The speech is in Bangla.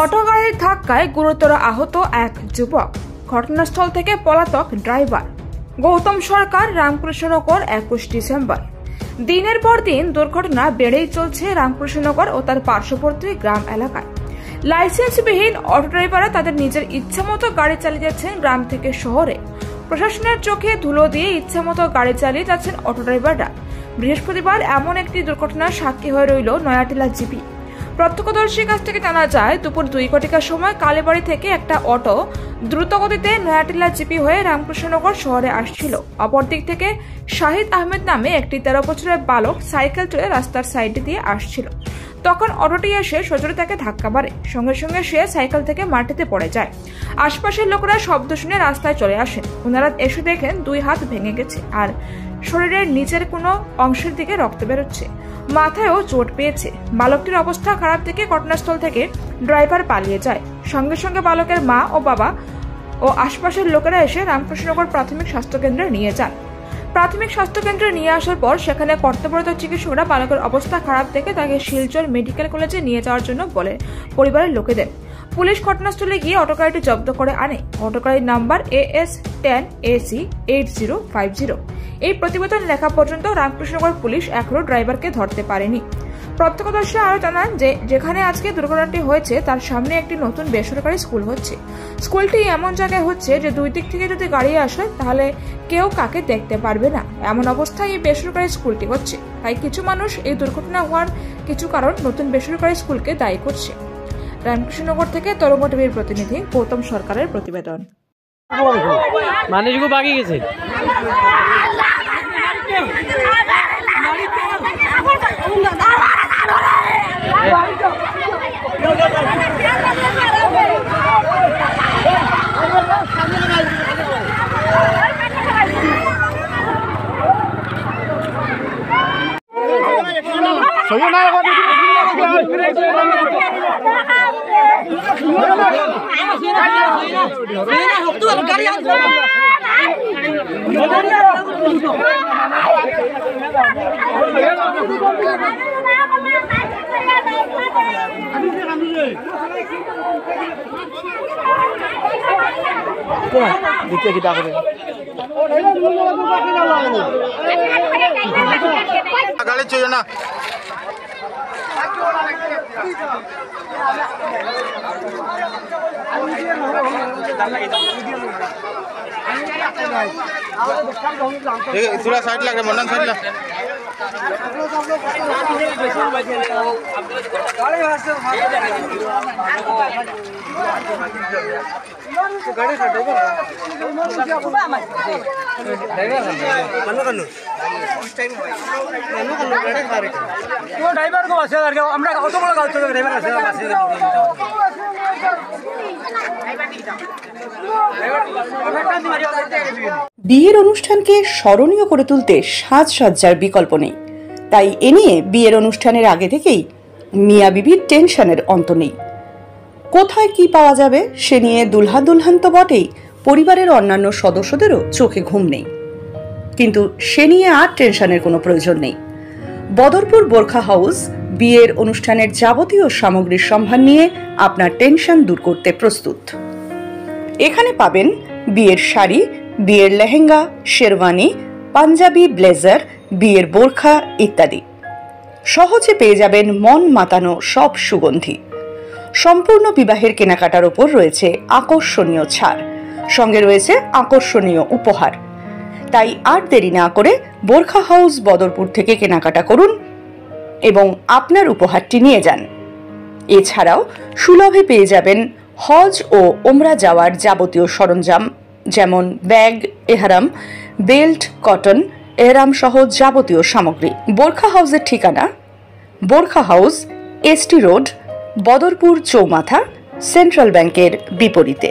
অটো গাড়ির ধাক্কায় গুরুতর আহত এক যুবক, ঘটনাস্থল থেকে পলাতক ড্রাইভার। গৌতম সরকার, রামকৃষ্ণনগর, 21 ডিসেম্বর। দিনের পর দিন দুর্ঘটনা বেড়েই চলছে রামকৃষ্ণনগর ও তার পার্শ্ববর্তী গ্রাম এলাকায়। লাইসেন্সবিহীন অটো ড্রাইভাররা তাদের নিজের ইচ্ছামতো গাড়ি চালিয়ে যাচ্ছেন গ্রাম থেকে শহরে। প্রশাসনের চোখে ধুলো দিয়ে ইচ্ছামতো গাড়ি চালিয়ে যাচ্ছেন অটো ড্রাইভাররা। বৃহস্পতিবার এমন একটি দুর্ঘটনার সাক্ষী হয়ে রইল নয়াটিলা জিপি। প্রত্যক্ষদর্শীর কাছ থেকে জানা যায়, দুপুর 2 ঘটিকার সময় কালীবাড়ি থেকে একটা অটো দ্রুতগতিতে নয়াটিলা জিপি হয়ে রামকৃষ্ণনগর শহরে আসছিল। অপরদিক থেকে শাহিদ আহমেদ নামে একটি 13 বছরের বালক সাইকেল চড়ে রাস্তার সাইডে দিয়ে আসছিল। তখন অটোটি এসে সজোরে তাকে ধাক্কা মারে। সঙ্গে সঙ্গে সে সাইকেল থেকে মাটিতে পড়ে যায়। আশপাশের লোকেরা শব্দ শুনে রাস্তায় চলে আসেন। ওনারা এসে দেখেন 2 হাত ভেঙে গেছে আর শরীরের নিচের কোনো অংশের দিকে রক্ত বেরোচ্ছে। মাথায়ও চোট পেয়েছে। বালকটির অবস্থা খারাপ দেখে ঘটনাস্থল থেকে ড্রাইভার পালিয়ে যায়। সঙ্গে সঙ্গে বালকের মা ও বাবা ও আশপাশের লোকেরা এসে রামকৃষ্ণনগর প্রাথমিক স্বাস্থ্যকেন্দ্রে নিয়ে যান। প্রাথমিক স্বাস্থ্যকেন্দ্রে নিয়ে আসার পর সেখানে কর্তব্যরত চিকিৎসকরা বালকের অবস্থা খারাপ দেখে তাকে শিলচর মেডিকেল কলেজে নিয়ে যাওয়ার জন্য বলে পরিবারের লোকেদের। পুলিশ ঘটনাস্থলে গিয়ে অটো গাড়িটি জব্দ করে আনে। অটো গাড়ির নাম্বার AS10AC8050। এই প্রতিবেদন লেখা পর্যন্ত রামকৃষ্ণনগর পুলিশ এখনো ড্রাইভারকে ধরতে পারেনি। প্রত্যক্ষদর্শী আরো জানান যে যেখানে আজকে দুর্ঘটনাটি হয়েছে তার সামনে একটি নতুন বেসরকারি স্কুল হচ্ছে। স্কুলটি এমন জায়গায় হচ্ছে যে 2 দিক থেকে যদি গাড়ি আসে তাহলে কেউ কাকে দেখতে পারবে না। এমন অবস্থায় এই বেসরকারি স্কুলটি হচ্ছে। তাই কিছু মানুষ এই দুর্ঘটনা হওয়ার কিছু কারণ নতুন বেসরকারি স্কুলকে দায়ী করছে। রামকৃষ্ণনগর থেকে তরঙ্গ টিভির প্রতিনিধি গৌতম সরকারের প্রতিবেদন। মানুষগুলো বাকি গেছে। দেখতে কি ডাকবে গাড়ি চলে না थोड़ा साइड लगे मंडन साइड लगे বিয়ের অনুষ্ঠানকে স্মরণীয় করে তুলতে সাজসজ্জার বিকল্প নেই। তাই এ নিয়ে বিয়ের অনুষ্ঠানের আগে থেকেই মিয়া বিবির টেনশনের অন্ত নেই। কোথায় কি পাওয়া যাবে সে নিয়ে দুলহা দুলহান তো বটেই, পরিবারের অন্যান্য সদস্যদেরও চোখে ঘুম নেই। কিন্তু সে নিয়ে আর টেনশনের কোনো প্রয়োজন নেই। বদরপুর বোরখা হাউস বিয়ের অনুষ্ঠানের যাবতীয় সামগ্রীর সম্ভার নিয়ে আপনার টেনশন দূর করতে প্রস্তুত। এখানে পাবেন বিয়ের শাড়ি, বিয়ের লেহেঙ্গা, শেরওয়ানি, পাঞ্জাবি, ব্লেজার, বিয়ের বোরখা ইত্যাদি। সহজে পেয়ে যাবেন মন মাতানো সব সুগন্ধি। সম্পূর্ণ বিবাহের কেনাকাটার উপর রয়েছে আকর্ষণীয় ছাড়, সঙ্গে রয়েছে আকর্ষণীয় উপহার। তাই আর দেরি না করে বোরখা হাউস বদরপুর থেকে কেনাকাটা করুন এবং আপনার উপহারটি নিয়ে যান। এছাড়াও সুলভে পেয়ে যাবেন হজ ও ওমরা যাওয়ার যাবতীয় সরঞ্জাম, যেমন ব্যাগ, এহরাম, বেল্ট, কটন, এহরাম সহ যাবতীয় সামগ্রী। বোরখা হাউসের ঠিকানা Borkha house, ST road, Badarpur চৌমাথা, সেন্ট্রাল ব্যাংকের বিপরীতে।